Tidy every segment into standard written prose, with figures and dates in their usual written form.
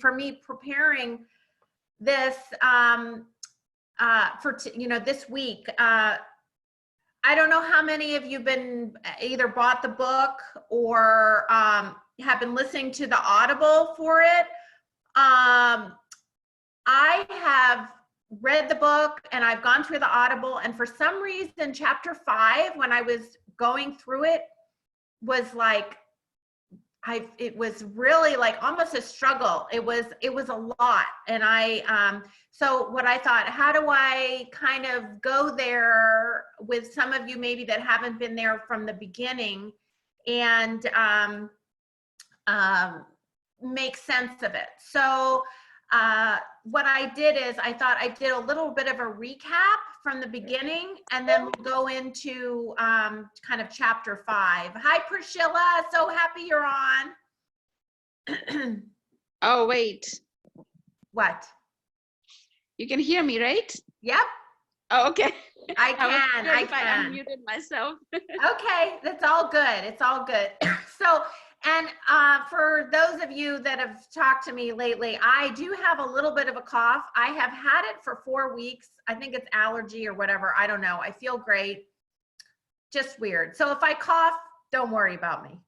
for me preparing this this week, I don't know how many of you been either bought the book or have been listening to the Audible for it. I have read the book and I've gone through the Audible, and for some reason, chapter 5, when I was going through it, was like, it was really like almost a struggle. It was a lot. And so what I thought, how do I kind of go there with some of you maybe that haven't been there from the beginning and make sense of it? So what I did is I thought I did a little bit of a recap from the beginning, and then we'll go into kind of chapter 5. Hi, Priscilla. So happy you're on. Oh, wait. What? You can hear me, right? Yep. Oh, okay. I can. I can. I unmuted myself. Okay, that's all good. It's all good. So, and for those of you that have talked to me lately, I do have a little bit of a cough. I have had it for 4 weeks. I think it's allergy or whatever. I don't know. I feel great. Just weird. So if I cough, don't worry about me.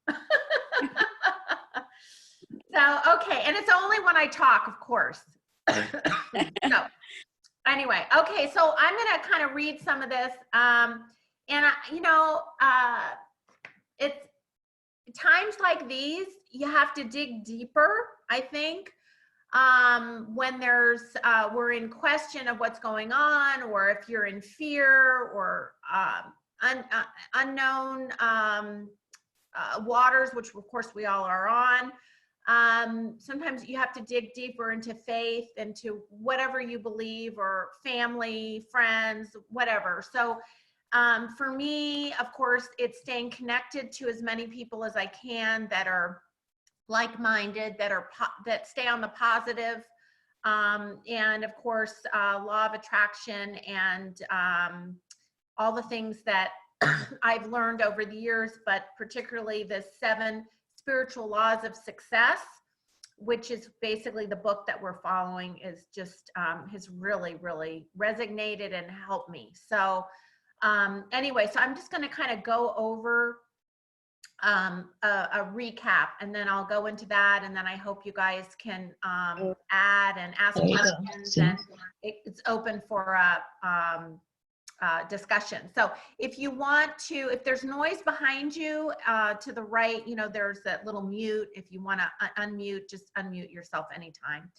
So, okay. And it's only when I talk, of course. So anyway, okay. So I'm going to kind of read some of this. It's times like these, you have to dig deeper, I think. When we're in question of what's going on, or if you're in fear or unknown waters, which of course we all are on. Sometimes you have to dig deeper into faith, into whatever you believe, or family, friends, whatever. So for me, of course, it's staying connected to as many people as I can that are like-minded, that stay on the positive, and of course, law of attraction, and all the things that I've learned over the years, but particularly the 7 spiritual laws of success, which is basically the book that we're following, is just has really, really resonated and helped me. So anyway, so I'm just going to kind of go over a recap, and then I'll go into that, and then I hope you guys can add and ask questions, and it's open for a discussion. So if you want to, if there's noise behind you to the right, there's that little mute. If you want to unmute, just unmute yourself anytime.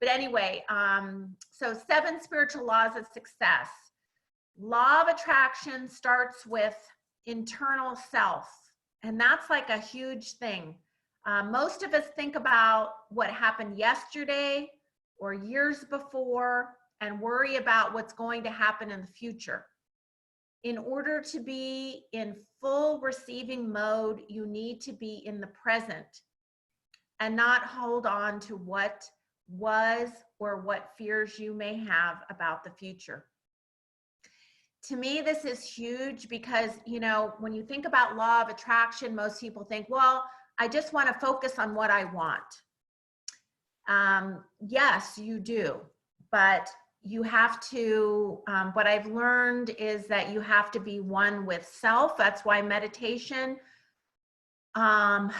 But anyway, so 7 spiritual laws of success. Law of attraction starts with internal self, and that's like a huge thing. Most of us think about what happened yesterday or years before and worry about what's going to happen in the future. In order to be in full receiving mode, you need to be in the present and not hold on to what was or what fears you may have about the future. To me, this is huge because, when you think about law of attraction, most people think, well, I just want to focus on what I want. Yes, you do, but you have to, what I've learned is that you have to be one with self. That's why meditation, or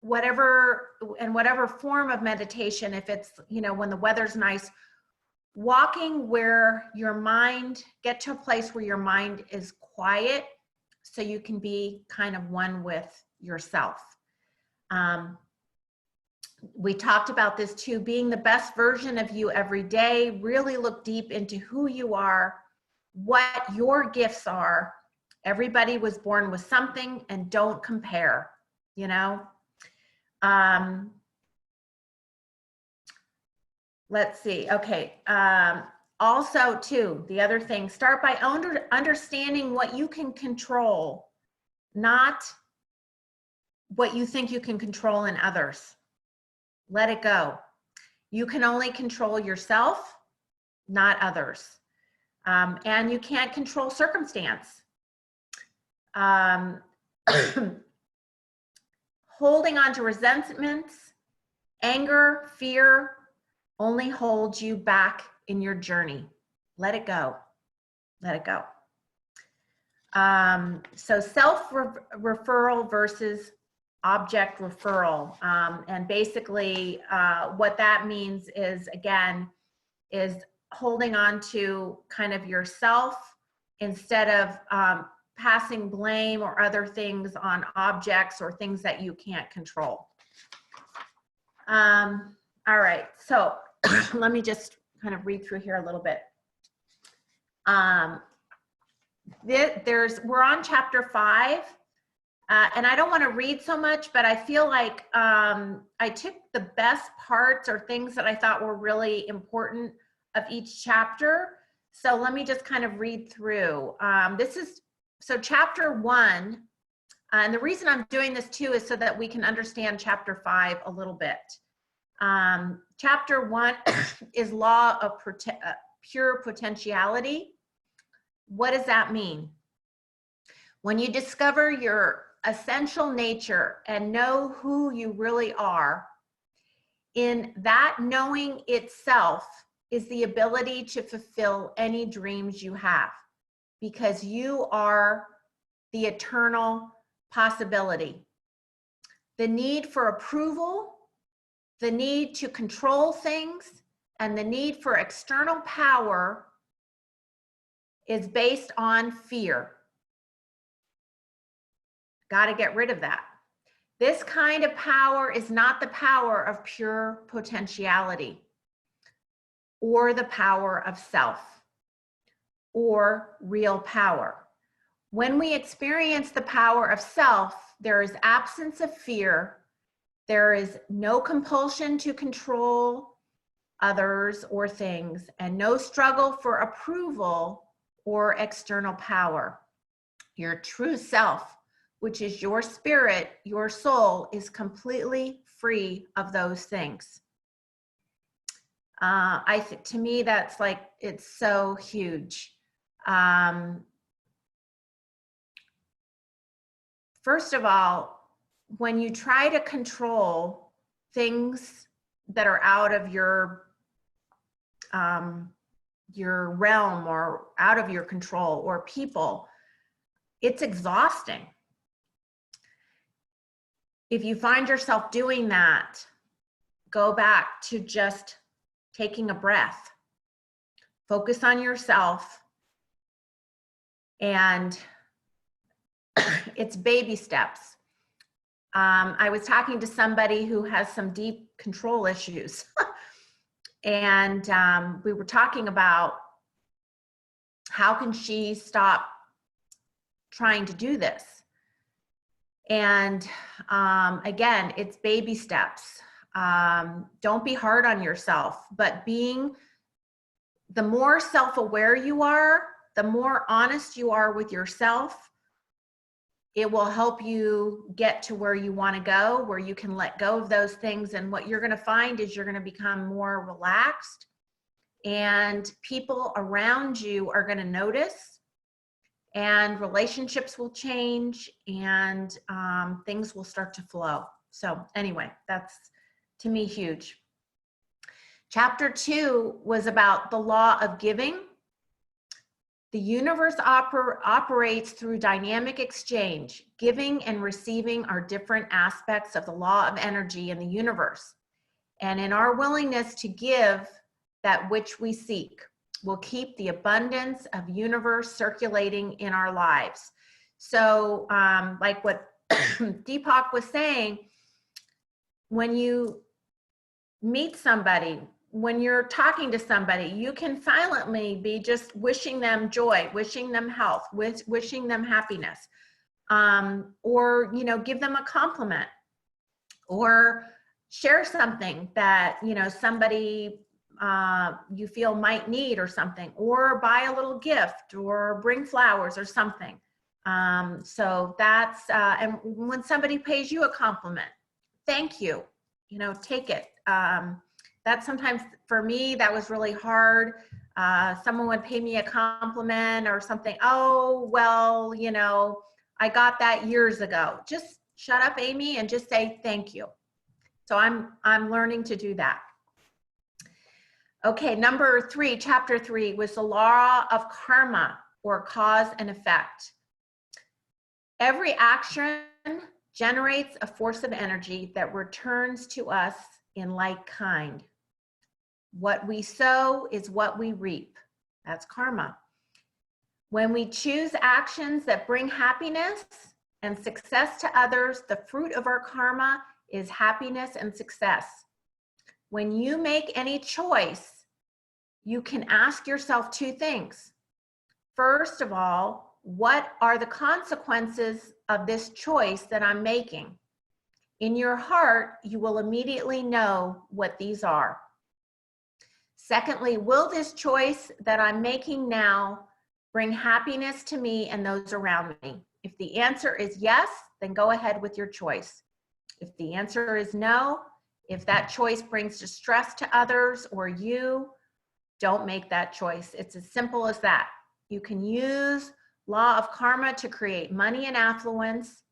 whatever form of meditation, if it's, when the weather's nice, walking where your mind, get to a place where your mind is quiet so you can be kind of one with yourself. We talked about this too, being the best version of you every day. Really look deep into who you are, what your gifts are. Everybody was born with something, and don't compare, Let's see. Okay. Also too, the other thing, start by understanding what you can control, not what you think you can control in others. Let it go. You can only control yourself, not others. And you can't control circumstance. Holding on to resentments Anger, fear only holds you back in your journey. Let it go. Let it go. So self-referral versus object referral. And basically what that means is, again, is holding on to kind of yourself instead of passing blame or other things on objects or things that you can't control. All right, so let me just kind of read through here a little bit. We're on chapter 5, and I don't want to read so much, but I feel like I took the best parts or things that I thought were really important of each chapter. So let me just kind of read through. So chapter 1, and the reason I'm doing this too is so that we can understand chapter 5 a little bit. Chapter 1 is law of pure potentiality. What does that mean? When you discover your essential nature and know who you really are, in that knowing itself is the ability to fulfill any dreams you have, because you are the eternal possibility. The need for approval, the need to control things, and the need for external power is based on fear. Got to get rid of that. This kind of power is not the power of pure potentiality or the power of self or real power. When we experience the power of self, there is absence of fear. There is no compulsion to control others or things, and no struggle for approval or external power. Your true self, which is your spirit, your soul, is completely free of those things. To me, that's like, it's so huge. First of all, when you try to control things that are out of your realm or out of your control, or people, it's exhausting. If you find yourself doing that, go back to just taking a breath, focus on yourself, and it's baby steps. I was talking to somebody who has some deep control issues. And we were talking about how can she stop trying to do this. And again, it's baby steps. Don't be hard on yourself, but the more self-aware you are, the more honest you are with yourself, it will help you get to where you want to go, where you can let go of those things. And what you're going to find is you're going to become more relaxed, and people around you are going to notice, and relationships will change, and things will start to flow. So anyway, that's, to me, huge. Chapter 2 was about the law of giving. The universe operates through dynamic exchange. Giving and receiving are different aspects of the law of energy in the universe. And in our willingness to give that which we seek, will keep the abundance of universe circulating in our lives. So like what Deepak was saying, when you meet somebody, when you're talking to somebody, you can silently be just wishing them joy, wishing them health, wishing them happiness, or, you know, give them a compliment, or share something that, you know, somebody you feel might need or something, or buy a little gift, or bring flowers or something. So that's, and when somebody pays you a compliment, thank you, you know, take it. That sometimes for me, that was really hard. Someone would pay me a compliment or something. Oh, well, you know, I got that years ago. Just shut up, Amy, and just say thank you. So I'm learning to do that. Okay, number 3, chapter 3 was the law of karma, or cause and effect. Every action generates a force of energy that returns to us in like kind. What we sow is what we reap. That's karma. When we choose actions that bring happiness and success to others, the fruit of our karma is happiness and success. When you make any choice, you can ask yourself 2 things. First of all, what are the consequences of this choice that I'm making? In your heart, you will immediately know what these are. Secondly, will this choice that I'm making now bring happiness to me and those around me? If the answer is yes, then go ahead with your choice. If the answer is no, if that choice brings distress to others or you, don't make that choice. It's as simple as that. You can use law of karma to create money and affluence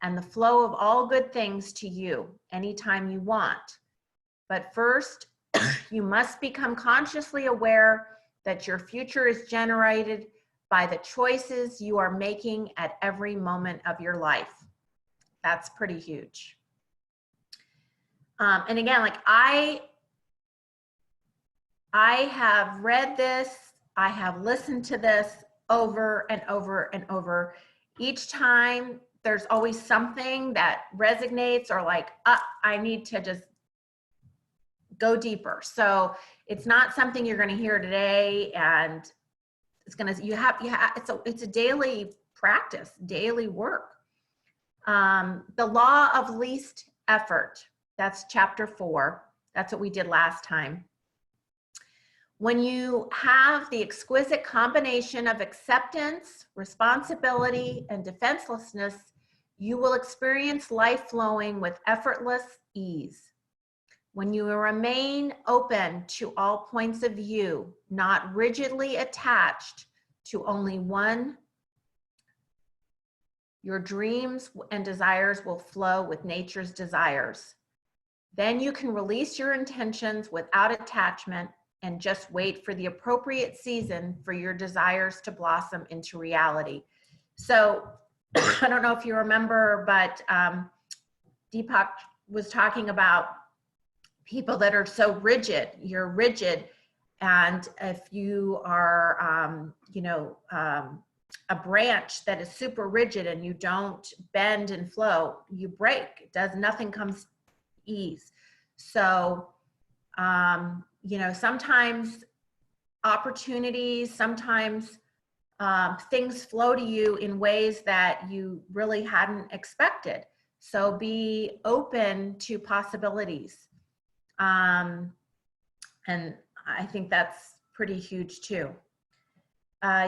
and the flow of all good things to you anytime you want. But first, you must become consciously aware that your future is generated by the choices you are making at every moment of your life. That's pretty huge. And again, like I have read this, I have listened to this over and over and over. Each time there's always something that resonates or like, I need to just go deeper. So it's not something you're going to hear today, and it's going to, it's a daily practice, daily work. The law of least effort, that's chapter 4. That's what we did last time. When you have the exquisite combination of acceptance, responsibility, and defenselessness, you will experience life flowing with effortless ease. When you remain open to all points of view, not rigidly attached to only one, your dreams and desires will flow with nature's desires. Then you can release your intentions without attachment and just wait for the appropriate season for your desires to blossom into reality. So I don't know if you remember, but Deepak was talking about people that are so rigid. You're rigid, and if you are, a branch that is super rigid and you don't bend and flow, you break. Nothing comes ease. So, sometimes opportunities, sometimes things flow to you in ways that you really hadn't expected. So be open to possibilities. And I think that's pretty huge too.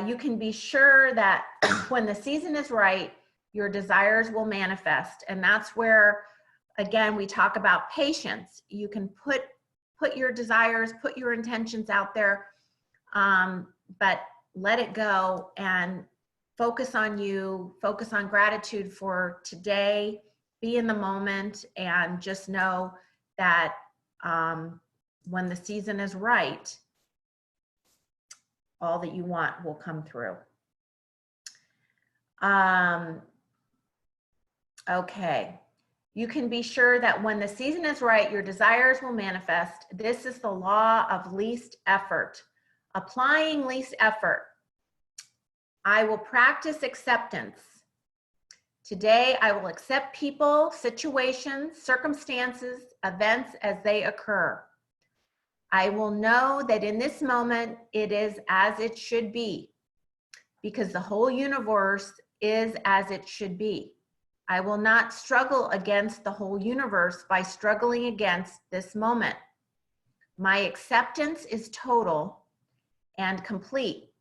You can be sure that when the season is right, your desires will manifest. And that's where, again, we talk about patience. You can put your desires, put your intentions out there, but let it go and focus on you, focus on gratitude for today, be in the moment, and just know that when the season is right, all that you want will come through. Okay. You can be sure that when the season is right, your desires will manifest. This is the law of least effort. Applying least effort. I will practice acceptance. Today, I will accept people, situations, circumstances, events as they occur. I will know that in this moment, it is as it should be, because the whole universe is as it should be. I will not struggle against the whole universe by struggling against this moment. My acceptance is total and complete.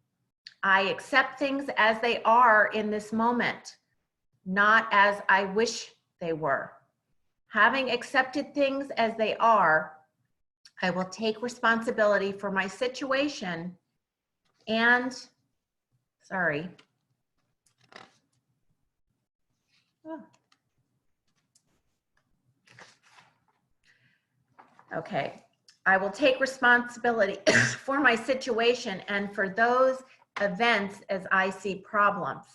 I accept things as they are in this moment, not as I wish they were. Having accepted things as they are, I will take responsibility for my situation and, sorry. Oh. Okay. I will take responsibility for my situation and for those events as I see problems.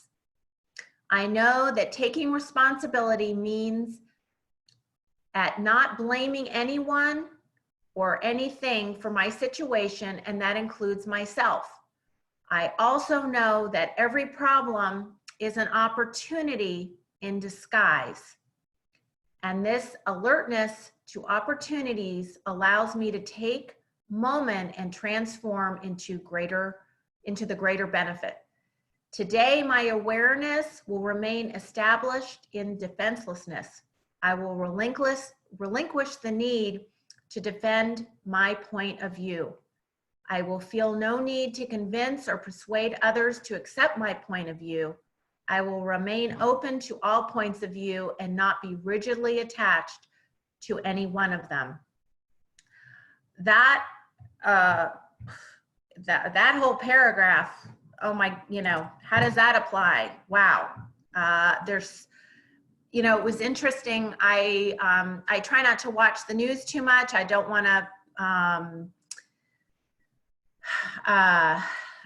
I know that taking responsibility means at not blaming anyone or anything for my situation, and that includes myself. I also know that every problem is an opportunity in disguise. And this alertness to opportunities allows me to take moment and transform into the greater benefit. Today, my awareness will remain established in defenselessness. I will relinquish the need to defend my point of view. I will feel no need to convince or persuade others to accept my point of view. I will remain open to all points of view and not be rigidly attached to any one of them. That whole paragraph, oh my, how does that apply? Wow. There's, it was interesting. I try not to watch the news too much. I don't want to,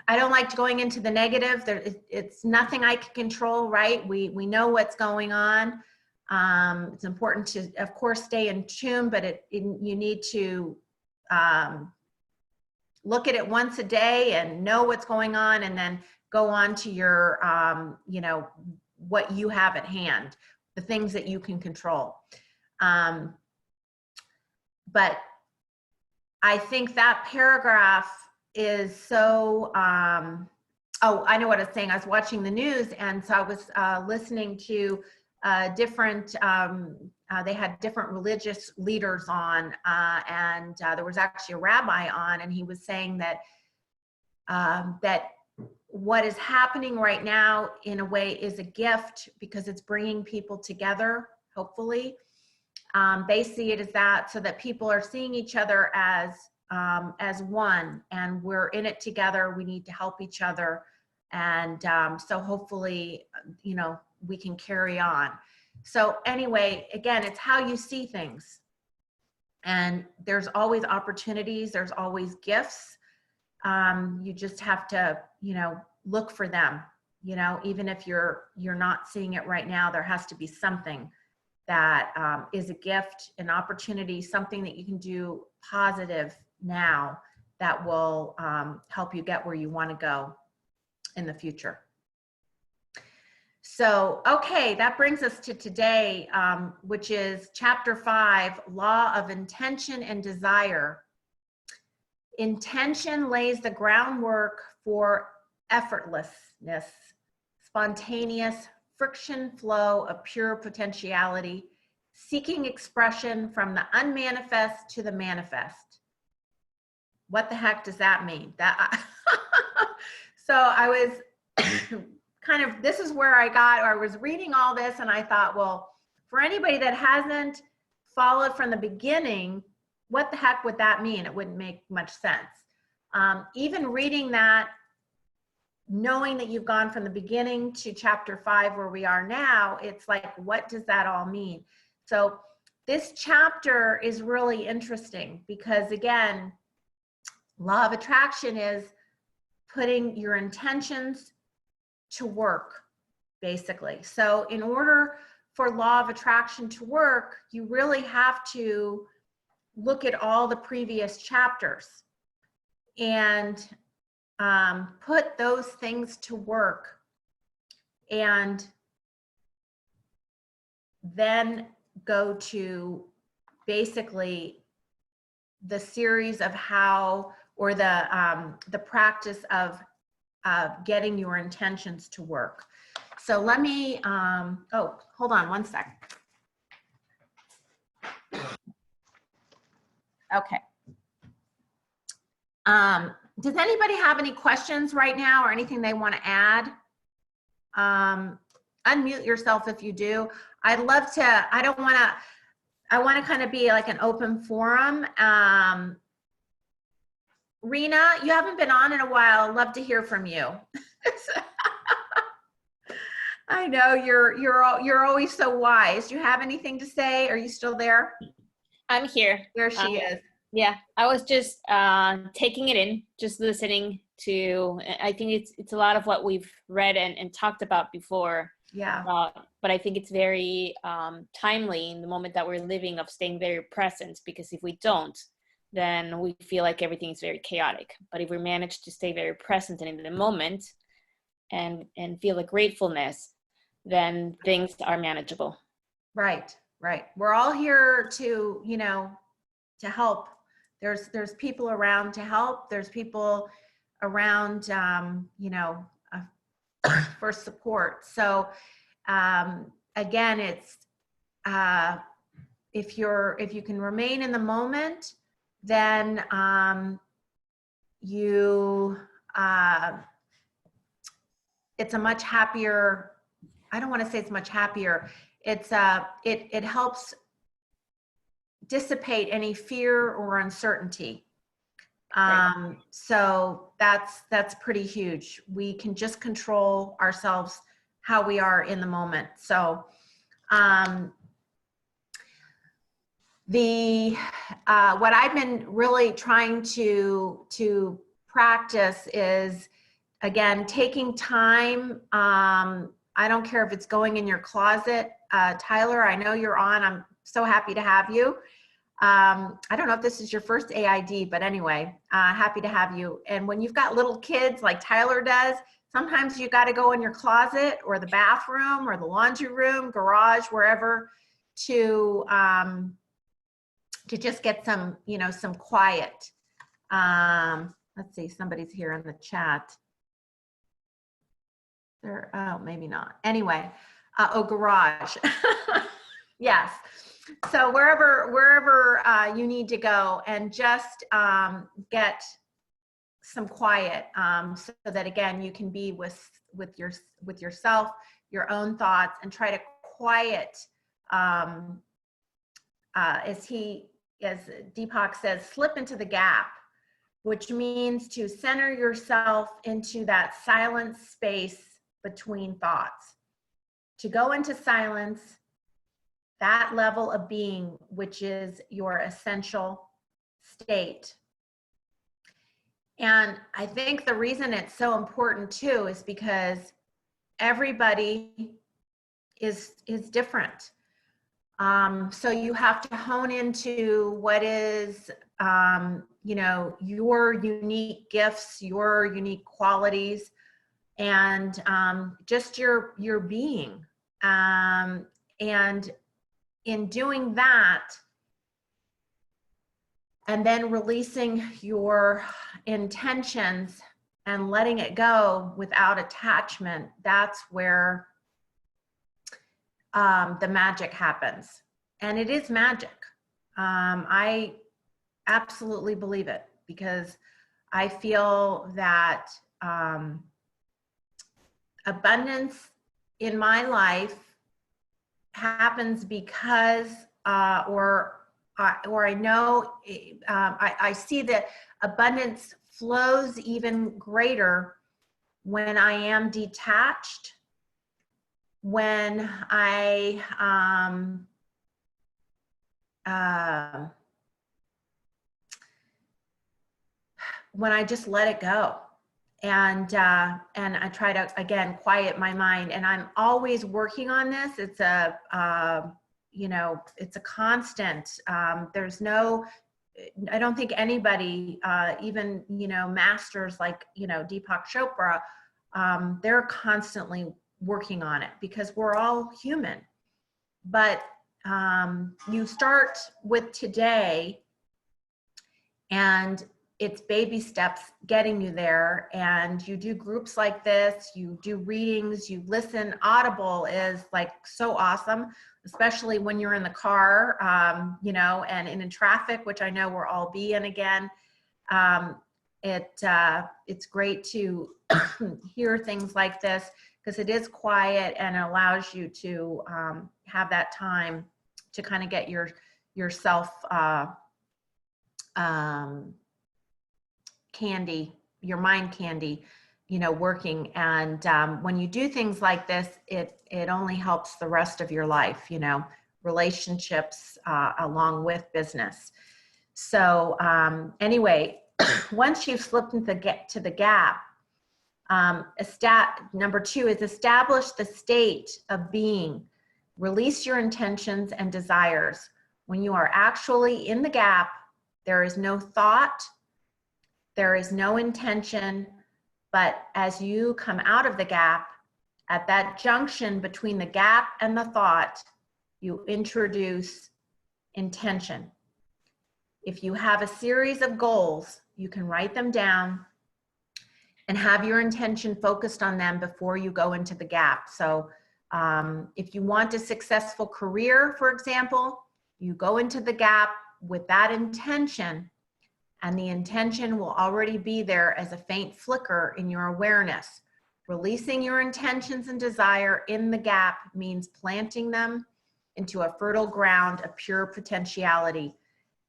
I don't like going into the negative. It's nothing I can control, right? We know what's going on. It's important to, of course, stay in tune, but you need to look at it once a day and know what's going on, and then go on to your, what you have at hand, the things that you can control. But I think that paragraph is so, oh, I know what I was saying. I was watching the news, and so I was listening to different, they had different religious leaders on, and there was actually a rabbi on, and he was saying that that what is happening right now in a way is a gift, because it's bringing people together, hopefully. They see it as that, so that people are seeing each other as one, and we're in it together. We need to help each other. And so hopefully, we can carry on. So anyway, again, it's how you see things. And there's always opportunities. There's always gifts. You just have to, look for them. Even if you're not seeing it right now, there has to be something that is a gift, an opportunity, something that you can do positive now that will help you get where you want to go in the future. So, okay, that brings us to today, which is chapter 5, Law of Intention and Desire. Intention lays the groundwork for effortlessness, spontaneous friction flow of pure potentiality, seeking expression from the unmanifest to the manifest. What the heck does that mean? So I was this is where I was reading all this, and I thought, well, for anybody that hasn't followed from the beginning, what the heck would that mean? It wouldn't make much sense. Even reading that, knowing that you've gone from the beginning to chapter 5 where we are now, it's like, what does that all mean? So this chapter is really interesting because, again, law of attraction is putting your intentions to work, basically. So in order for law of attraction to work, you really have to look at all the previous chapters and put those things to work, and then go to basically the series of how, or the practice of getting your intentions to work. So let me, oh, hold on one sec. Okay. Does anybody have any questions right now or anything they want to add? Unmute yourself if you do. I'd love to, I want to kind of be like an open forum. Rena, you haven't been on in a while. I'd love to hear from you. I know you're always so wise. Do you have anything to say? Are you still there? I'm here. There she is. Yeah, I was just taking it in, just listening to. I think it's a lot of what we've read and talked about before. Yeah. But I think it's very timely in the moment that we're living of staying very present, because if we don't, then we feel like everything is very chaotic. But if we manage to stay very present and in the moment and feel a gratefulness, then things are manageable. Right. Right. We're all here to, to help. There's people around to help. There's people around, for support. So, again, it's, if you can remain in the moment, then, you, it's a much happier, I don't want to say it's much happier. It's, it helps dissipate any fear or uncertainty. So that's pretty huge. We can just control ourselves, how we are in the moment. So, what I've been really trying to practice is, again, taking time. I don't care if it's going in your closet. Tyler, I know you're on. I'm so happy to have you. I don't know if this is your first AID, but anyway, happy to have you. And when you've got little kids like Tyler does, sometimes you got to go in your closet or the bathroom or the laundry room, garage, wherever, to just get some, some quiet. Let's see, somebody's here in the chat. There, oh, maybe not. Anyway, garage. Yes. So wherever you need to go, and just get some quiet, so that, again, you can be with yourself, your own thoughts, and try to quiet, as Deepak says, slip into the gap, which means to center yourself into that silent space between thoughts, to go into silence, that level of being, which is your essential state. And I think the reason it's so important too is because everybody is different. So you have to hone into what is, your unique gifts, your unique qualities, and just your being. And in doing that, and then releasing your intentions and letting it go without attachment, that's where the magic happens. And it is magic. I absolutely believe it, because I feel that abundance in my life happens because, or I know, I see that abundance flows even greater when I am detached, when I just let it go, and I try to, again, quiet my mind. And I'm always working on this. It's a it's a constant. There's no, I don't think anybody, even masters like Deepak Chopra, they're constantly working on it, because we're all human. But you start with today, and it's baby steps getting you there. And you do groups like this, you do readings, you listen. Audible is like so awesome, especially when you're in the car, and in traffic, which I know we'll all be in again. It's great to hear things like this, because it is quiet and it allows you to have that time to kind of get yourself candy, your mind candy, working. And when you do things like this, it only helps the rest of your life, relationships along with business. So anyway, once you've slipped into to the gap, number 2 is establish the state of being. Release your intentions and desires. When you are actually in the gap, there is no thought, there is no intention, but as you come out of the gap, at that junction between the gap and the thought, you introduce intention. If you have a series of goals, you can write them down and have your intention focused on them before you go into the gap. So if you want a successful career, for example, you go into the gap with that intention, and the intention will already be there as a faint flicker in your awareness. Releasing your intentions and desire in the gap means planting them into a fertile ground of pure potentiality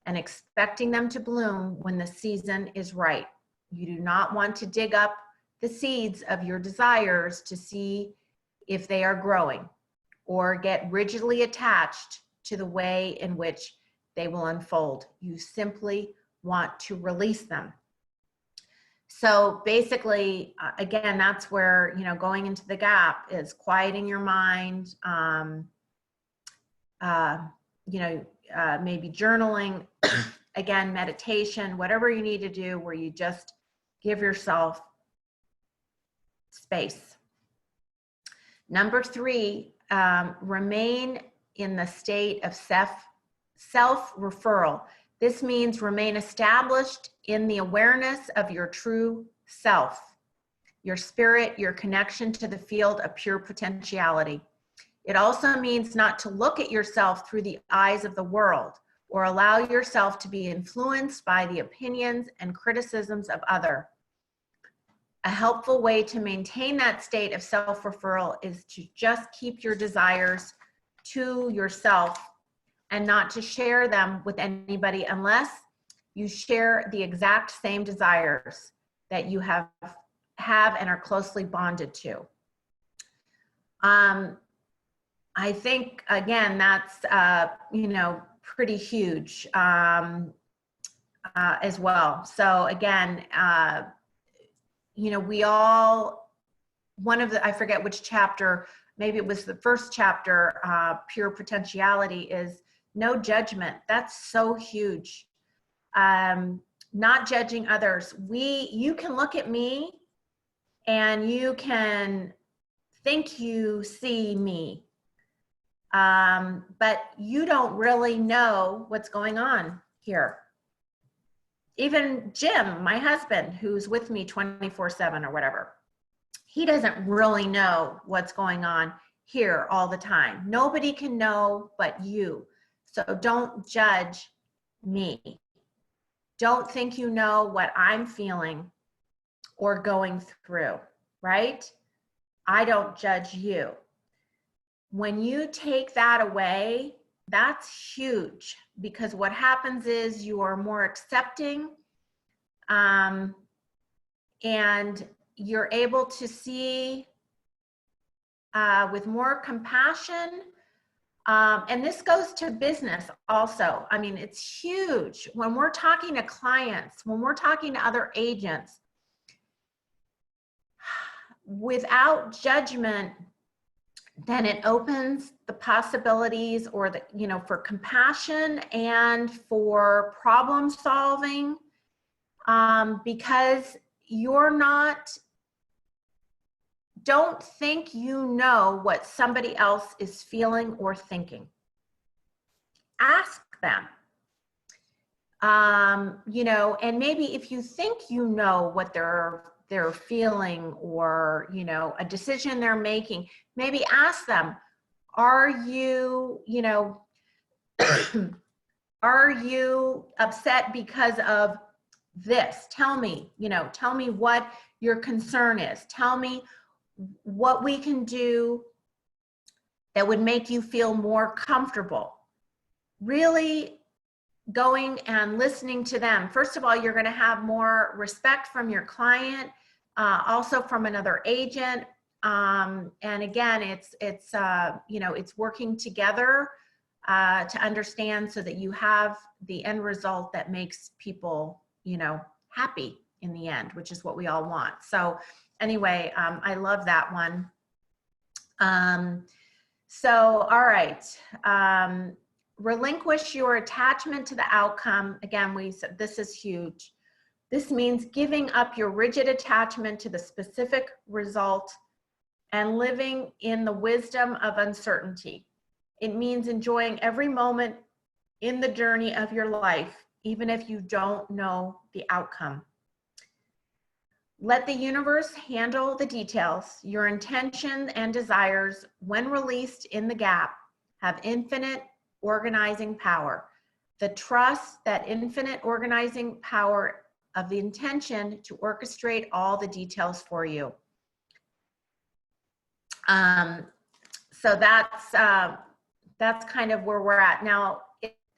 and expecting them to bloom when the season is right. You do not want to dig up the seeds of your desires to see if they are growing or get rigidly attached to the way in which they will unfold. You simply want to release them. So basically, again, that's where, going into the gap is quieting your mind, maybe journaling, again, meditation, whatever you need to do where you just give yourself space. Number 3, remain in the state of self-referral. This means remain established in the awareness of your true self, your spirit, your connection to the field of pure potentiality. It also means not to look at yourself through the eyes of the world or allow yourself to be influenced by the opinions and criticisms of others. A helpful way to maintain that state of self-referral is to just keep your desires to yourself and not to share them with anybody unless you share the exact same desires that you have and are closely bonded to. I think, again, that's, pretty huge as well. So again, we all, I forget which chapter, maybe it was the first chapter, Pure Potentiality, is no judgment. That's so huge. Not judging others. You can look at me and you can think you see me, but you don't really know what's going on here. Even Jim, my husband, who's with me 24/7 or whatever, he doesn't really know what's going on here all the time. Nobody can know but you. So don't judge me. Don't think you know what I'm feeling or going through, right? I don't judge you. When you take that away, that's huge, because what happens is you are more accepting, and you're able to see with more compassion. And this goes to business also. I mean, it's huge. When we're talking to clients, when we're talking to other agents, without judgment, then it opens the possibilities or for compassion and for problem solving, because don't think you know what somebody else is feeling or thinking. Ask them. And maybe if you think you know what they're feeling or, a decision they're making, maybe ask them, are you upset because of this? Tell me what your concern is. Tell me what we can do that would make you feel more comfortable. Really going and listening to them. First of all, you're going to have more respect from your client, also from another agent. And again, it's working together to understand so that you have the end result that makes people, happy in the end, which is what we all want. So anyway, I love that one. So, all right. Relinquish your attachment to the outcome. Again, we said this is huge. This means giving up your rigid attachment to the specific result and living in the wisdom of uncertainty. It means enjoying every moment in the journey of your life, even if you don't know the outcome. Let the universe handle the details. Your intentions and desires, when released in the gap, have infinite organizing power. The trust that infinite organizing power of the intention to orchestrate all the details for you. So that's kind of where we're at now.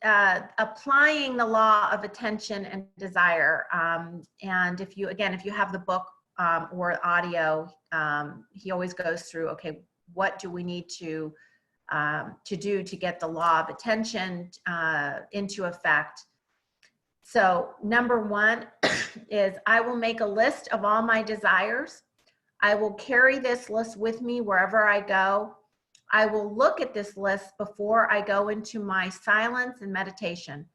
Applying the law of attention and desire. And if you have the book or audio, he always goes through, okay, what do we need to do to get the law of attention into effect? So number one is I will make a list of all my desires. I will carry this list with me wherever I go. I will look at this list before I go into my silence and meditation.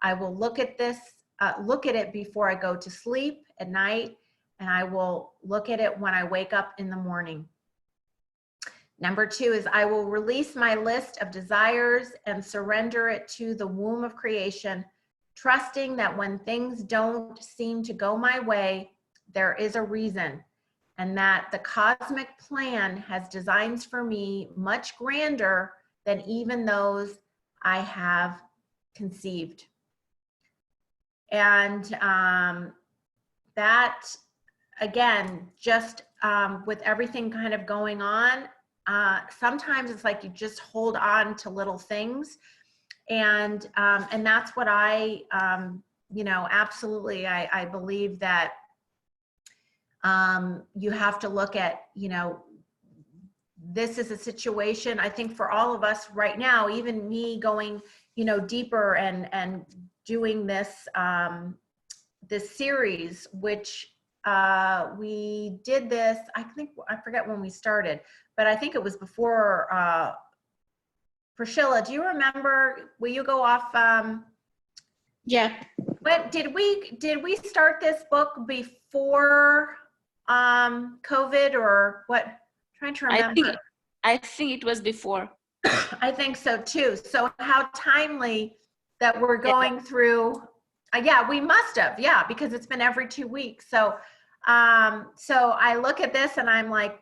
I will look at it before I go to sleep at night, and I will look at it when I wake up in the morning. Number two is I will release my list of desires and surrender it to the womb of creation, trusting that when things don't seem to go my way, there is a reason, and that the cosmic plan has designs for me much grander than even those I have conceived. And that, again, just with everything kind of going on, sometimes it's like you just hold on to little things. And that's what I, absolutely, I believe that you have to look at, this is a situation, I think for all of us right now, even me going, deeper and doing this, this series, which we did this, I forget when we started, but I think it was before, Priscilla, do you remember, will you go off? Yeah. But did we start this book before COVID or what? I'm trying to remember. I think it was before. I think so too. So how timely that we're going through. Yeah, we must have. Yeah, because it's been every 2 weeks. So, so I look at this and I'm like,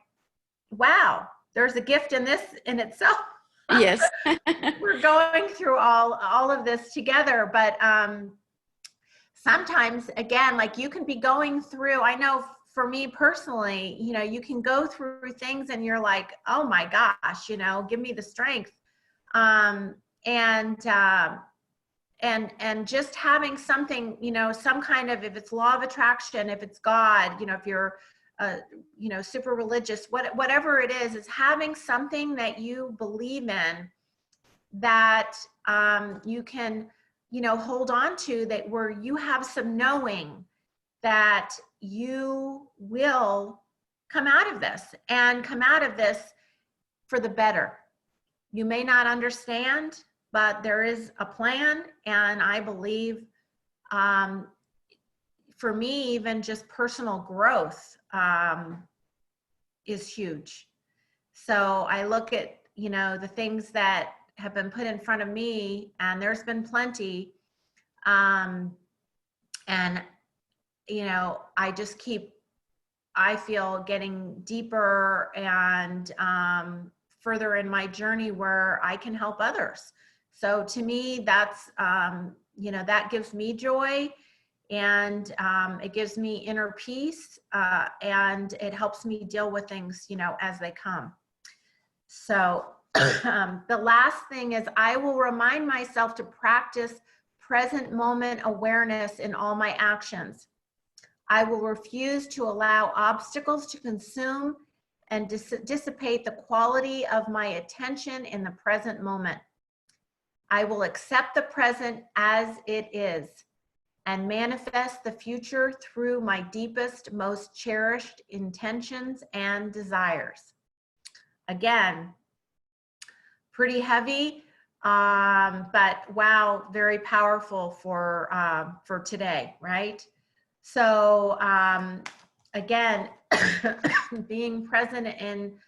wow, there's a gift in this in itself. Yes. We're going through all of this together, but sometimes, again, like you can be going through, I know for me personally, you can go through things and you're like, oh my gosh, give me the strength. And just having something, some kind of, if it's law of attraction, if it's God, if you're, super religious, whatever it is having something that you believe in that you can, hold on to, that where you have some knowing that you will come out of this and come out of this for the better. You may not understand, but there is a plan. And I believe for me, even just personal growth is huge. So I look at, the things that have been put in front of me, and there's been plenty. And, I just I feel getting deeper and further in my journey where I can help others. So to me, that's, that gives me joy, and it gives me inner peace, and it helps me deal with things, as they come. So the last thing is I will remind myself to practice present moment awareness in all my actions. I will refuse to allow obstacles to consume and dissipate the quality of my attention in the present moment. I will accept the present as it is and manifest the future through my deepest, most cherished intentions and desires. Again, pretty heavy, but wow, very powerful for today, right? So again, being present in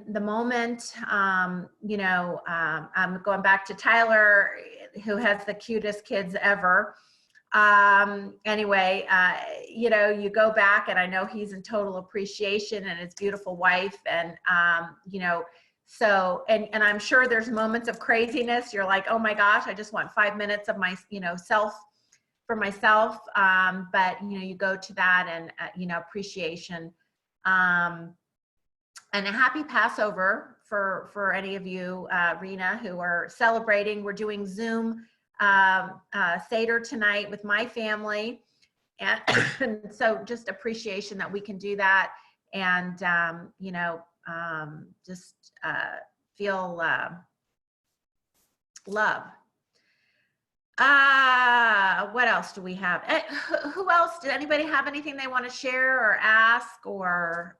the moment. You know, I'm going back to Tyler, who has the cutest kids ever. Anyway, you know, you go back, and I know he's in total appreciation, and his beautiful wife, and you know, so and I'm sure there's moments of craziness. You're like, oh my gosh, I just want 5 minutes of my, you know, self for myself. But you know, you go to that, and you know, appreciation. And a happy Passover for any of you, Rena, who are celebrating. We're doing Zoom Seder tonight with my family. And so just appreciation that we can do that, and you know, just feel love. What else do we have? Who else? Did anybody have anything they want to share or ask, or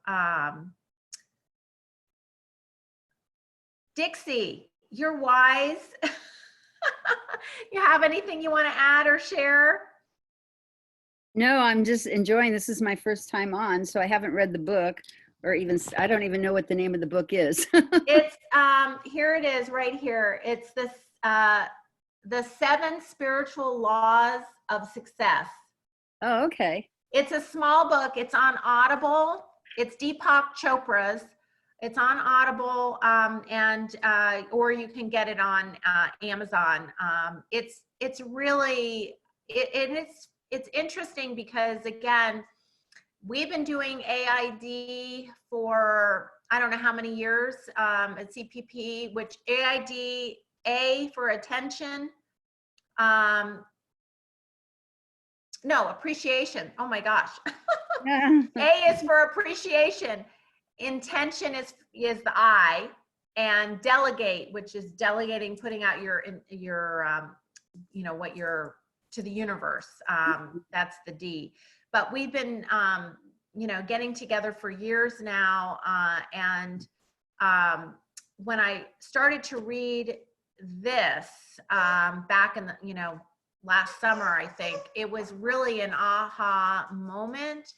Dixie, you're wise. You have anything you want to add or share? No, I'm just enjoying. This is my first time on, so I haven't read the book, or even I don't even know what the name of the book is. It's here it is right here. It's this the 7 spiritual laws of success. Oh, okay. It's a small book. It's on Audible. It's Deepak Chopra's. It's on Audible, and or you can get it on Amazon. It's really it's interesting because, again, we've been doing AID for I don't know how many years at CPP, which AID, A for attention, no, appreciation. Oh my gosh. A is for appreciation. Intention is the I, and delegate, which is delegating, putting out your you know, what you're to the universe. That's the D. But we've been you know, getting together for years now, and when I started to read this back in the, you know, last summer, I think it was really an aha moment,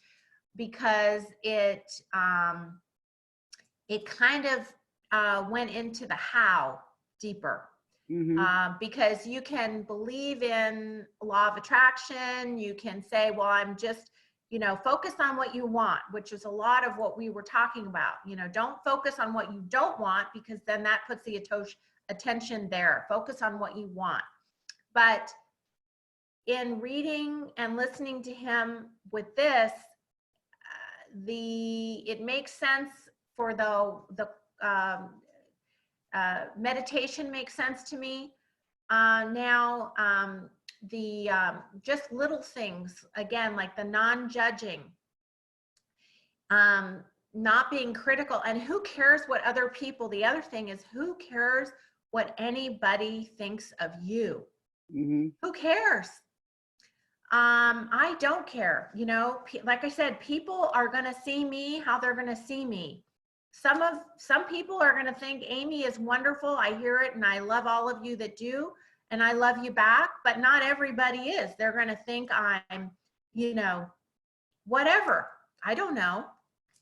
because it kind of went into the how deeper. Because you can believe in law of attraction. You can say, well, I'm just, you know, focus on what you want, which is a lot of what we were talking about. You know, don't focus on what you don't want, because then that puts the attention there. Focus on what you want. But in reading and listening to him with this, it makes sense for the meditation makes sense to me now. The just little things, again, like the non-judging, not being critical, and who cares what other people. The other thing is, who cares what anybody thinks of you? Who cares? I don't care. You know, like I said, people are going to see me how they're going to see me. Some people are going to think Amy is wonderful. I hear it, and I love all of you that do, and I love you back, but not everybody is. They're going to think I'm, you know, whatever. I don't know.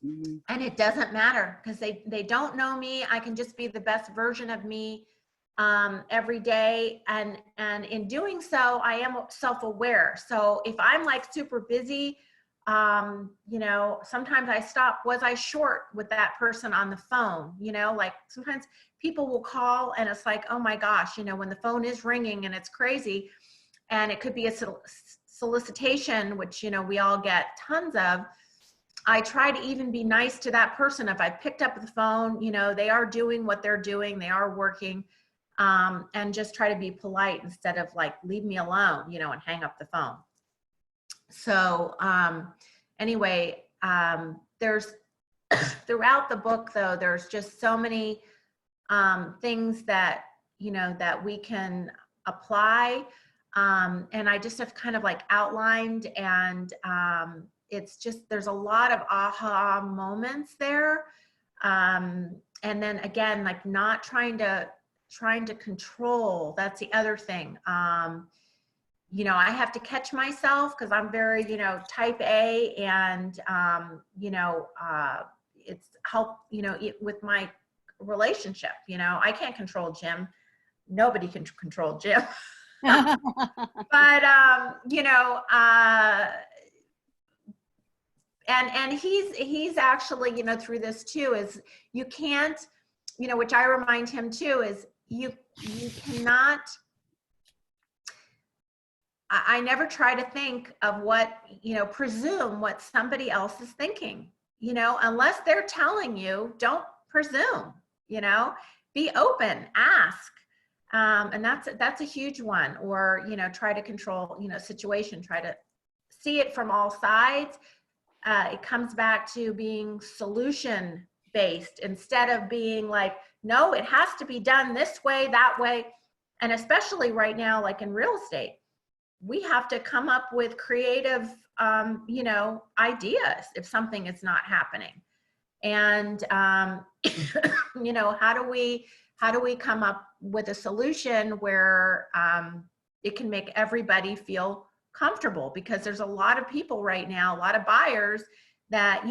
And it doesn't matter, because they don't know me. I can just be the best version of me every day. And in doing so, I am self-aware. So if I'm like super busy, you know, sometimes I stop. Was I short with that person on the phone? You know, like sometimes people will call, and it's like, oh my gosh, you know, when the phone is ringing and it's crazy, and it could be a solicitation, which, you know, we all get tons of. I try to even be nice to that person. If I picked up the phone, you know, they are doing what they're doing, they are working, and just try to be polite instead of like, leave me alone, you know, and hang up the phone. So anyway, there's throughout the book, though, there's just so many things that, that we can apply. And I just have kind of like outlined, and it's just, there's a lot of aha moments there. And then again, like not trying to control. That's the other thing. I have to catch myself because I'm very, type A, and, it's help, with my relationship, I can't control Jim. Nobody can control Jim. But, and he's actually, through this too, is you can't, which I remind him too, is you cannot, I never try to think of what, presume what somebody else is thinking, unless they're telling you, don't presume, be open, ask. And that's a huge one. Or, try to control, situation, try to see it from all sides. It comes back to being solution based instead of being like, no, it has to be done this way, that way. And especially right now, like in real estate, we have to come up with creative, ideas if something is not happening. And, how do we come up with a solution where it can make everybody feel comfortable? Because there's a lot of people right now, a lot of buyers that,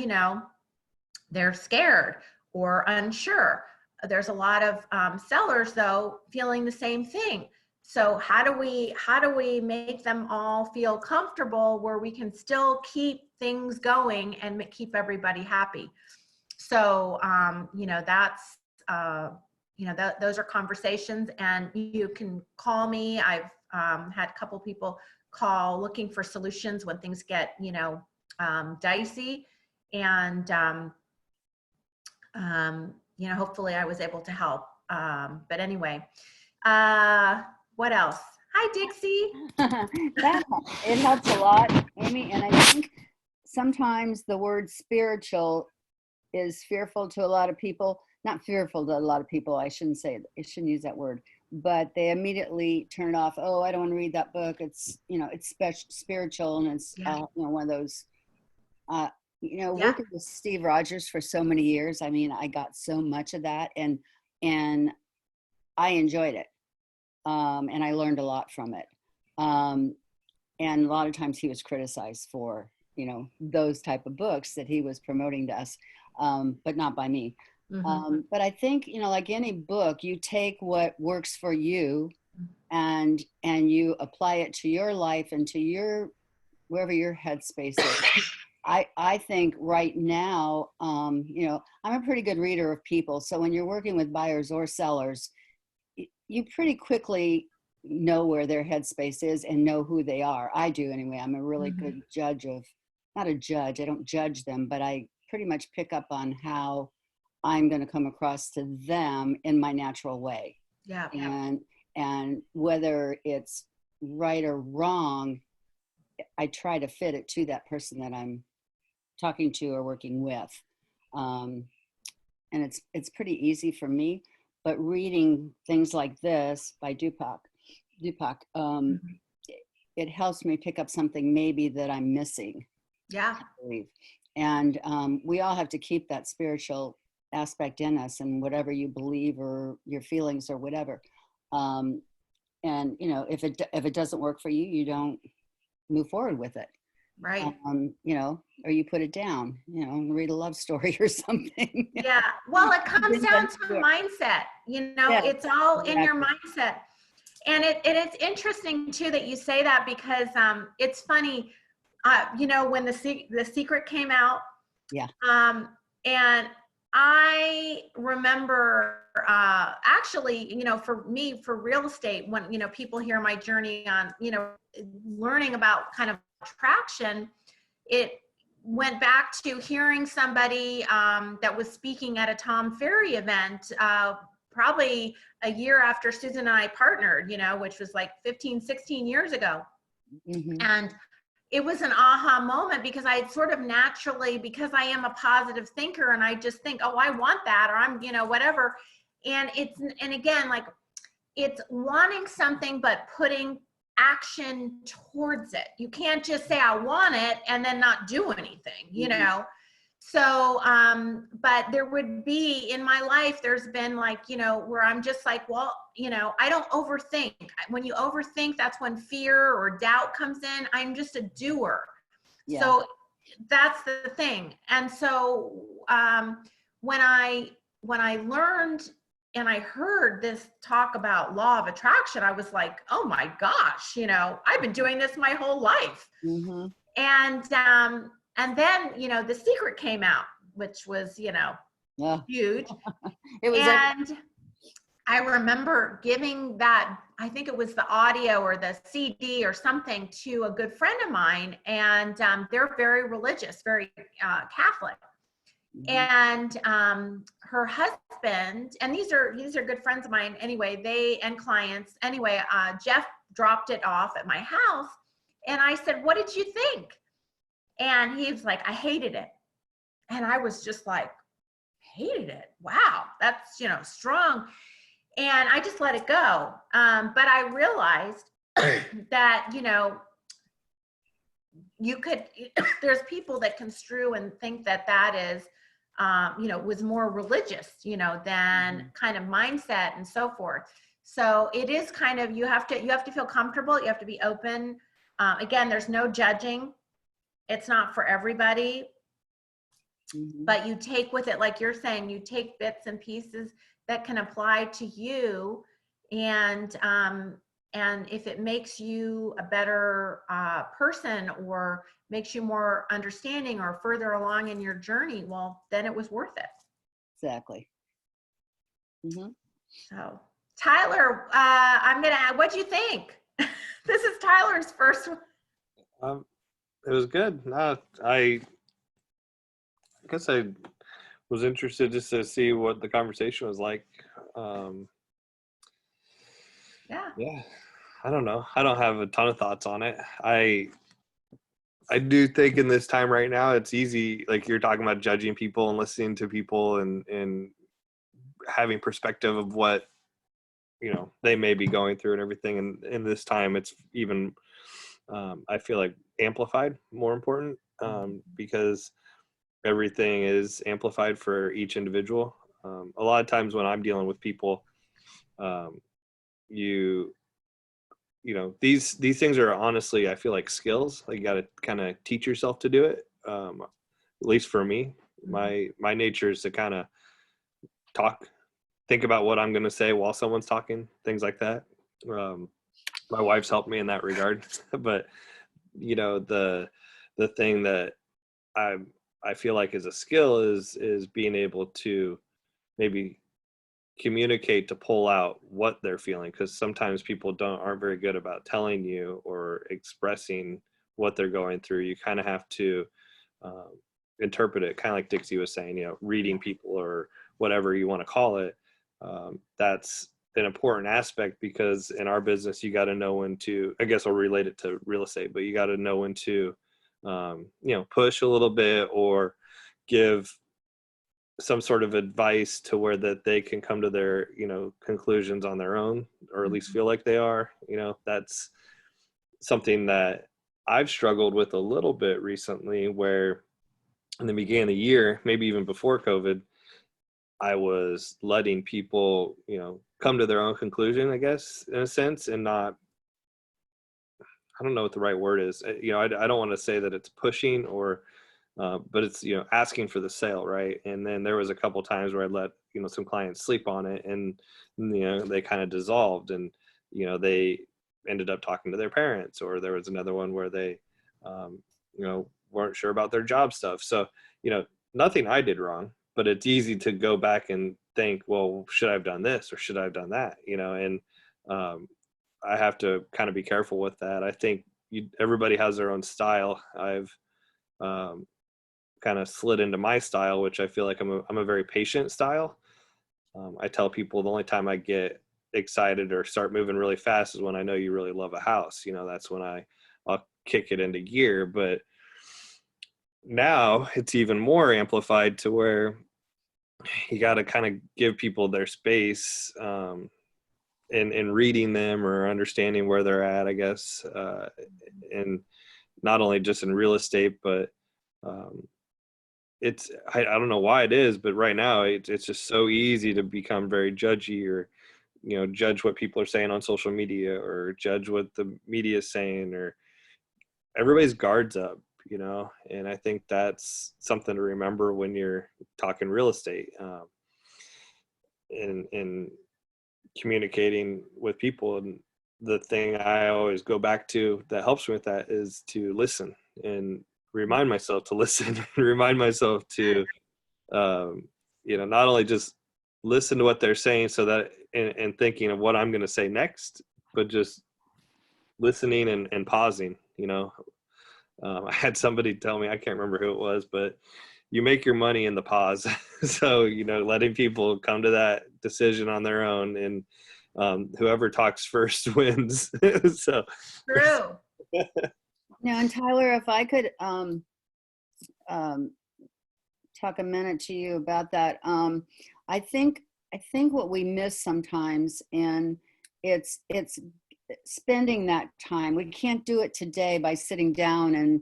they're scared or unsure. There's a lot of sellers though feeling the same thing. So how do we make them all feel comfortable where we can still keep things going and keep everybody happy? So, that's, those are conversations, and you can call me. I've had a couple people call looking for solutions when things get, dicey, and, hopefully I was able to help. But anyway, what else? Hi, Dixie. It helps a lot, Amy. And I think sometimes the word spiritual is fearful to a lot of people. Not fearful to a lot of people. I shouldn't use that word, but they immediately turn it off. Oh, I don't want to read that book. It's, it's spiritual. And it's, one of those, working with Steve Rogers for so many years. I mean, I got so much of that, and I enjoyed it. And I learned a lot from it. And a lot of times he was criticized for, those type of books that he was promoting to us, but not by me. Mm-hmm. But I think, like any book, you take what works for you and you apply it to your life and to wherever your headspace is. I think right now, I'm a pretty good reader of people. So when you're working with buyers or sellers, you pretty quickly know where their headspace is and know who they are. I do anyway. I'm a really Mm-hmm. good judge not a judge. I don't judge them, but I pretty much pick up on how I'm going to come across to them in my natural way. Yeah. And whether it's right or wrong, I try to fit it to that person that I'm talking to or working with. And it's pretty easy for me. But reading things like this by Deepak, it helps me pick up something maybe that I'm missing. Yeah. I believe. And we all have to keep that spiritual aspect in us, and whatever you believe or your feelings or whatever. And if it doesn't work for you, you don't move forward with it. Right. Or you put it down, read a love story or something. Yeah. Well, it comes down to mindset, it's all in your mindset. And it's interesting too that you say that, because it's funny, when the Secret came out, and I remember actually, for me, for real estate, when, people hear my journey on, learning about kind of attraction, it went back to hearing somebody that was speaking at a Tom Ferry event, probably a year after Susan and I partnered, which was like 15, 16 years ago. Mm-hmm. And it was an aha moment, because I sort of naturally, because I am a positive thinker, and I just think, oh, I want that, or I'm, whatever. And again, like, it's wanting something, but putting action towards it. You can't just say, I want it, and then not do anything, you know? So, but there would be in my life, there's been like, you know, where I'm just like, well, you know, I don't overthink. When you overthink, that's when fear or doubt comes in. I'm just a doer. Yeah. So that's the thing. And so, when I learned and I heard this talk about law of attraction, I was like, oh my gosh, you know, I've been doing this my whole life. Mm-hmm. And then, you know, The Secret came out, which was, you know, Yeah. huge. It was. And I remember giving that, I think it was the audio or the CD or something, to a good friend of mine. And they're very religious, very Catholic. And her husband, and these are good friends of mine anyway, and clients anyway, Jeff dropped it off at my house, and I said, what did you think? And he was like, I hated it. And I was just like, hated it? Wow, that's, you know, strong. And I just let it go. But I realized that, you know, there's people that construe and think that that is, you know, was more religious, you know, than kind of mindset and so forth. So it is kind of, you have to feel comfortable. You have to be open. Again, there's no judging. It's not for everybody, but you take with it, like you're saying, you take bits and pieces that can apply to you. And if it makes you a better person, or makes you more understanding or further along in your journey, well, then it was worth it. Exactly. Mm-hmm. So Tyler, what'd you think? This is Tyler's first one. It was good. No, I guess I was interested just to see what the conversation was like. Yeah, I don't know. I don't have a ton of thoughts on it. I do think in this time right now, it's easy, like you're talking about, judging people and listening to people and having perspective of what, you know, they may be going through and everything. And in this time, it's even, I feel like, amplified, more important, because everything is amplified for each individual. A lot of times when I'm dealing with people, you know, these things are think I feel like skills. Like you got to kind of teach yourself to do it. At least for me, my nature is to kind of think about what I'm going to say while someone's talking, things like that. My wife's helped me in that regard, but you know, the thing that I feel like is a skill is being able to maybe communicate, to pull out what they're feeling, because sometimes people aren't very good about telling you or expressing what they're going through. You kind of have to interpret it, kind of like Dixie was saying, you know, reading people or whatever you want to call it. That's an important aspect, because in our business, you got to know when to, I guess I'll relate it to real estate, but you got to know when to, you know, push a little bit or give some sort of advice to where that they can come to their, you know, conclusions on their own, or at least feel like they are. You know, that's something that I've struggled with a little bit recently, where in the beginning of the year, maybe even before COVID, I was letting people, you know, come to their own conclusion, I guess, in a sense, and not, I don't know what the right word is. You know, I don't want to say that it's pushing or, but it's, you know, asking for the sale, right? And then there was a couple times where I let, you know, some clients sleep on it, and you know, they kind of dissolved, and you know, they ended up talking to their parents, or there was another one where they, you know, weren't sure about their job stuff. So, you know, nothing I did wrong, but it's easy to go back and think, well, should I have done this or should I have done that? You know, and I have to kind of be careful with that. I think everybody has their own style. I've kind of slid into my style, which I feel like I'm a very patient style. I tell people the only time I get excited or start moving really fast is when I know you really love a house. You know, that's when I'll kick it into gear. But now it's even more amplified to where you got to kind of give people their space. in reading them or understanding where they're at, I guess, and not only just in real estate, but I don't know why it is, but right now it's just so easy to become very judgy, or judge what people are saying on social media, or judge what the media is saying, or everybody's guards up, and I think that's something to remember when you're talking real estate, and communicating with people. And the thing I always go back to that helps me with that is to listen and remind myself to listen and remind myself to not only just listen to what they're saying, so that and thinking of what I'm going to say next, but just listening and pausing. I had somebody tell me, I can't remember who it was, but you make your money in the pause. So, letting people come to that decision on their own, and whoever talks first wins. So True. Now, and Tyler, if I could talk a minute to you about that. I think what we miss sometimes, and it's spending that time. We can't do it today by sitting down and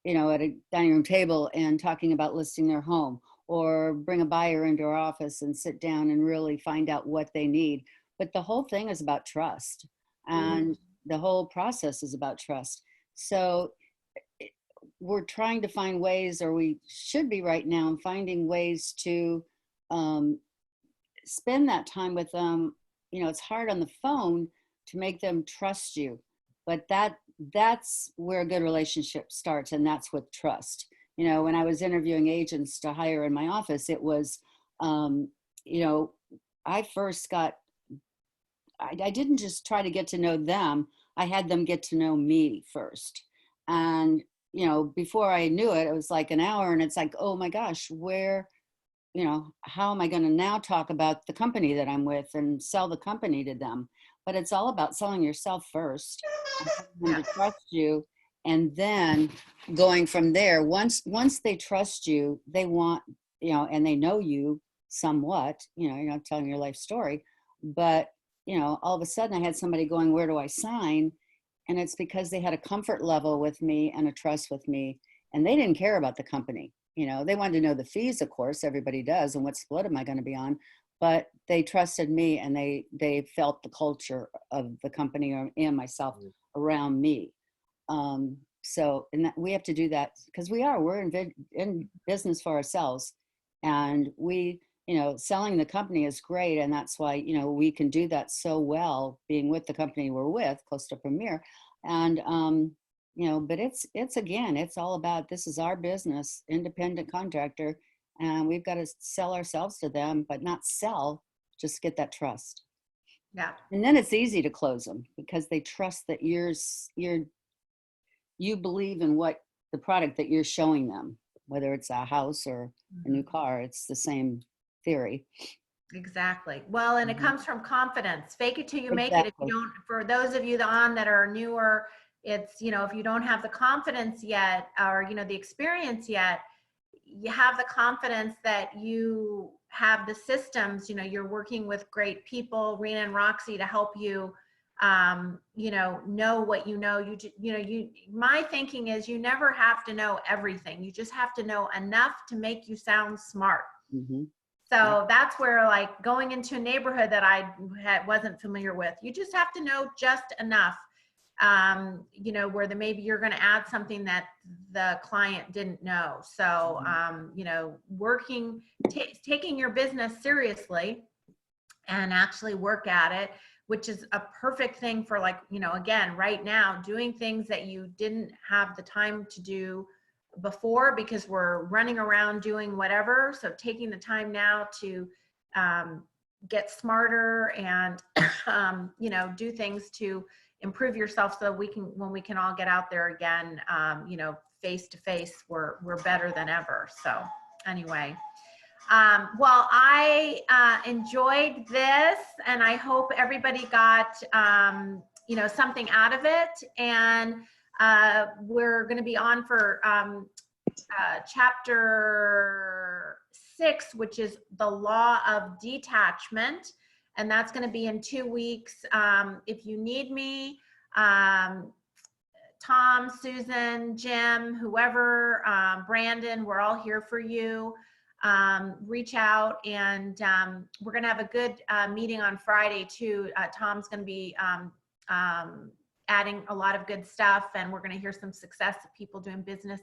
at a dining room table and talking about listing their home, or bring a buyer into our office and sit down and really find out what they need. But the whole thing is about trust, and the whole process is about trust. So we're trying to find ways, or we should be right now, finding ways to spend that time with them. It's hard on the phone to make them trust you, but that's where a good relationship starts, and that's with trust. When I was interviewing agents to hire in my office, it was, I first got, I didn't just try to get to know them. I had them get to know me first. And, before I knew it, it was like an hour, and it's like, oh my gosh, how am I going to now talk about the company that I'm with and sell the company to them? But it's all about selling yourself first, and having them to trust you, and then going from there. Once they trust you, they want, and they know you somewhat, you're not telling your life story, but all of a sudden I had somebody going, where do I sign? And it's because they had a comfort level with me and a trust with me, and they didn't care about the company. They wanted to know the fees, of course, everybody does, and what split am I going to be on? But they trusted me, and they felt the culture of the company and myself around me. So, and we have to do that because we're in business for ourselves, and selling the company is great. And that's why, we can do that so well, being with the company we're with, Costa Premier. And, but it's all about, this is our business, independent contractor, and we've got to sell ourselves to them, but not sell, just get that trust. Yeah. And then it's easy to close them because they trust that you believe in what the product that you're showing them, whether it's a house or a new car. It's the same theory. Exactly. Well, and it comes from confidence. Fake it till you make it. If Exactly. you don't, for those of you that are newer, it's, if you don't have the confidence yet, or, the experience yet, you have the confidence that you have the systems, you're working with great people, Rena and Roxy, to help you, know what my thinking is you never have to know everything. You just have to know enough to make you sound smart. Mm-hmm. So that's where, like, going into a neighborhood that I wasn't familiar with, you just have to know just enough, where maybe you're going to add something that the client didn't know. So, taking your business seriously and actually work at it, which is a perfect thing for, like, again, right now, doing things that you didn't have the time to do before because we're running around doing whatever. So taking the time now to get smarter and do things to improve yourself, so when we can all get out there again, face to face, we're better than ever. So anyway, well, I enjoyed this, and I hope everybody got something out of it. And we're going to be on for chapter 6, which is the law of detachment. and that's going to be in 2 weeks. If you need me, Tom, Susan, Jim, whoever, Brandon, we're all here for you. Reach out, and we're going to have a good meeting on Friday too. Tom's going to be adding a lot of good stuff, and we're going to hear some success of people doing business